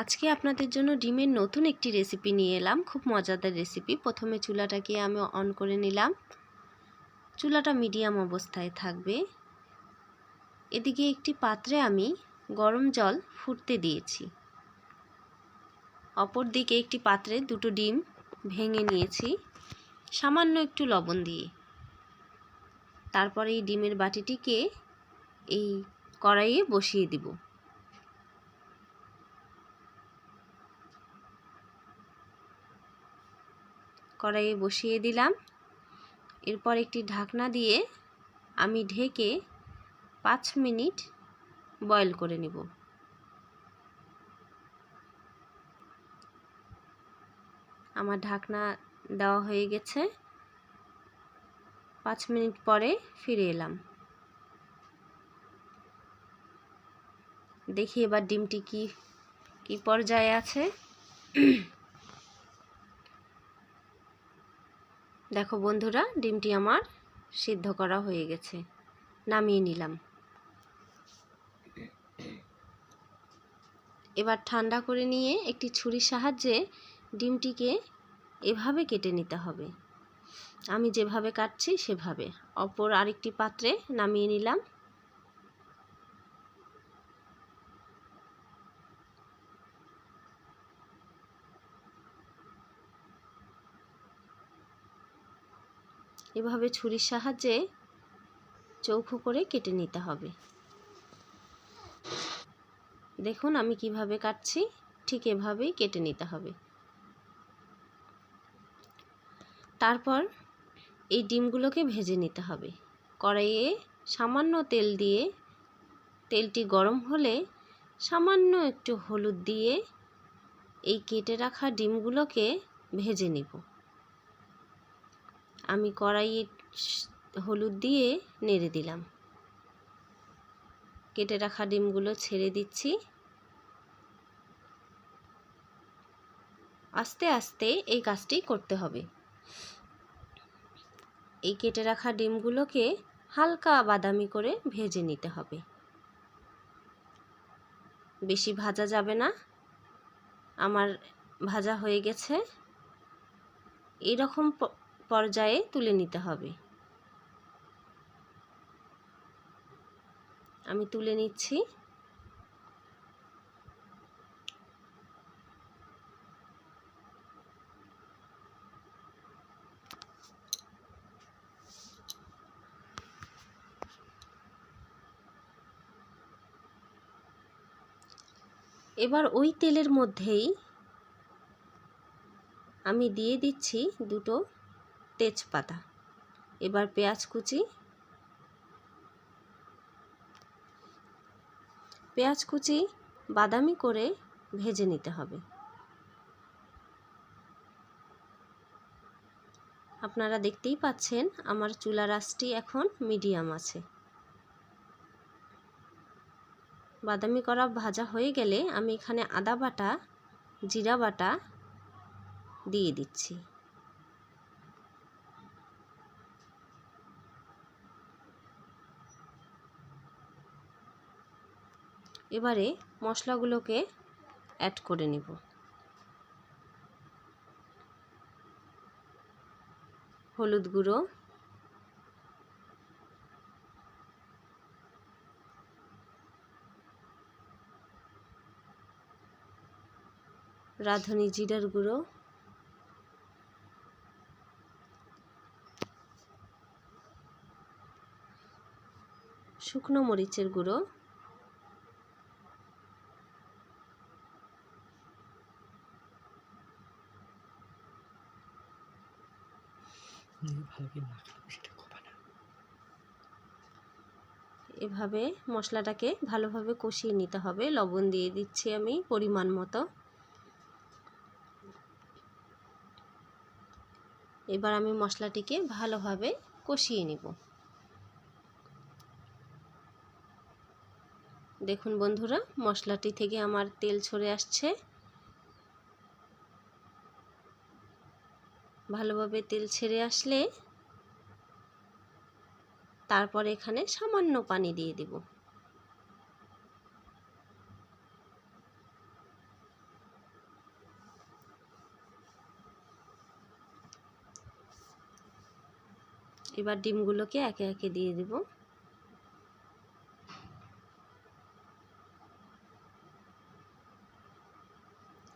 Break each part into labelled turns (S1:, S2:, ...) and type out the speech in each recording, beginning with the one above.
S1: আজকে আপনাদের জন্য ডিমের নতুন একটি রেসিপি নিয়ে এলাম। খুব মজাদার রেসিপি। প্রথমে চুলাটাকে আমি অন করে নিলাম। চুলাটা মিডিয়াম অবস্থায় থাকবে। এদিকে একটি পাত্রে আমি গরম জল ফুটতে দিয়েছি। অপর দিকে একটি পাত্রে দুটো ডিম ভেঙে নিয়েছি সামান্য একটু লবণ দিয়ে। তারপরে এই ডিমের বাটিটিকে এই কড়াইয়ে বসিয়ে দিব। কড়াইয়ে বসিয়ে দিলাম। এরপর একটি ঢাকনা দিয়ে আমি ঢেকে 5 মিনিট বয়েল করে নেব। আমার ঢাকনা দেওয়া হয়ে গেছে। 5 মিনিট পরে ফিরে এলাম। দেখি এবার ডিমটি কি পর্যায়ে আছে। দেখো বন্ধুরা, ডিমটি আমার সিদ্ধ করা হয়ে গেছে। নামিয়ে নিলাম। এবার ঠান্ডা করে নিয়ে একটি ছুরির সাহায্যে ডিমটিকে এভাবে কেটে নিতে হবে। আমি যেভাবে কাটছি সেভাবে। অপর আরেকটি পাত্রে নামিয়ে নিলাম। এভাবে ছুরির সাহায্যে চৌকো করে কেটে নিতে হবে। দেখুন আমি কিভাবে কাটছি, ঠিক এভাবেই কেটে নিতে হবে। তারপর এই ডিমগুলোকে ভেজে নিতে হবে। কড়াইয়ে সামান্য তেল দিয়ে, তেলটি গরম হলে সামান্য একটু হলুদ দিয়ে এই কেটে রাখা ডিমগুলোকে ভেজে নিব। আমি কড়াইয়ে হলুদ দিয়ে নেড়ে দিলাম। কেটে রাখা ডিমগুলো ছেড়ে দিচ্ছি। আস্তে আস্তে এই কাজটি করতে হবে। এই কেটে রাখা ডিমগুলোকে হালকা বাদামি করে ভেজে নিতে হবে। বেশি ভাজা যাবে না। আমার ভাজা হয়ে গেছে। এইরকম পর্যায়ে তুলে নিতে হবে। আমি তুলে নিচ্ছি। এবার ওই তেলের মধ্যেই আমি দিয়ে দিচ্ছি দুটো তেজপাতা। এবার পেঁয়াজ কুচি বাদামি করে ভেজে নিতে হবে। আপনারা দেখতেই পাচ্ছেন আমার চুলার আঁচটি এখন মিডিয়াম আছে। বাদামি করা ভাজা হয়ে গেলে আমি এখানে আদা বাটা, জিরা বাটা দিয়ে দিচ্ছি। এবারে মশলাগুলোকে অ্যাড করে নেব। হলুদ গুঁড়ো, রাঁধুনি জিরার গুঁড়ো, শুকনো মরিচের গুঁড়ো, এভাবে মশলাটাকে ভালোভাবে কষিয়ে নিতে হবে। লবণ দিয়ে দিচ্ছি আমি পরিমাণ মতো। এবার আমি মশলাটিকে ভালোভাবে কষিয়ে নিব। দেখুন বন্ধুরা, মশলাটি থেকে আমার তেল ছেড়ে আসছে। ভালোভাবে তেল ছেড়ে আসলে তারপর এখানে সামান্য পানি দিয়ে দেব। এবার ডিমগুলোকে একে একে দিয়ে দেব।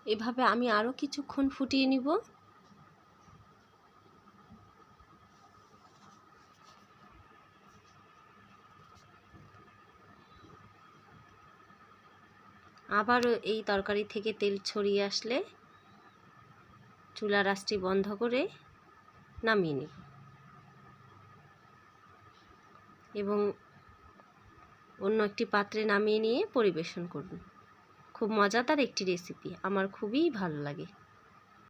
S1: এভাবে আমি আরও কিছুক্ষণ ফুটিয়ে নিব। আবারও এই তরকারি থেকে তেল ছড়িয়ে আসলে চুলার আঁচটি বন্ধ করে নামিয়ে নিব এবং অন্য একটি পাত্রে নামিয়ে নিয়ে পরিবেশন করুন। খুব মজাদার একটি রেসিপি, আমার খুবই ভালো লাগে।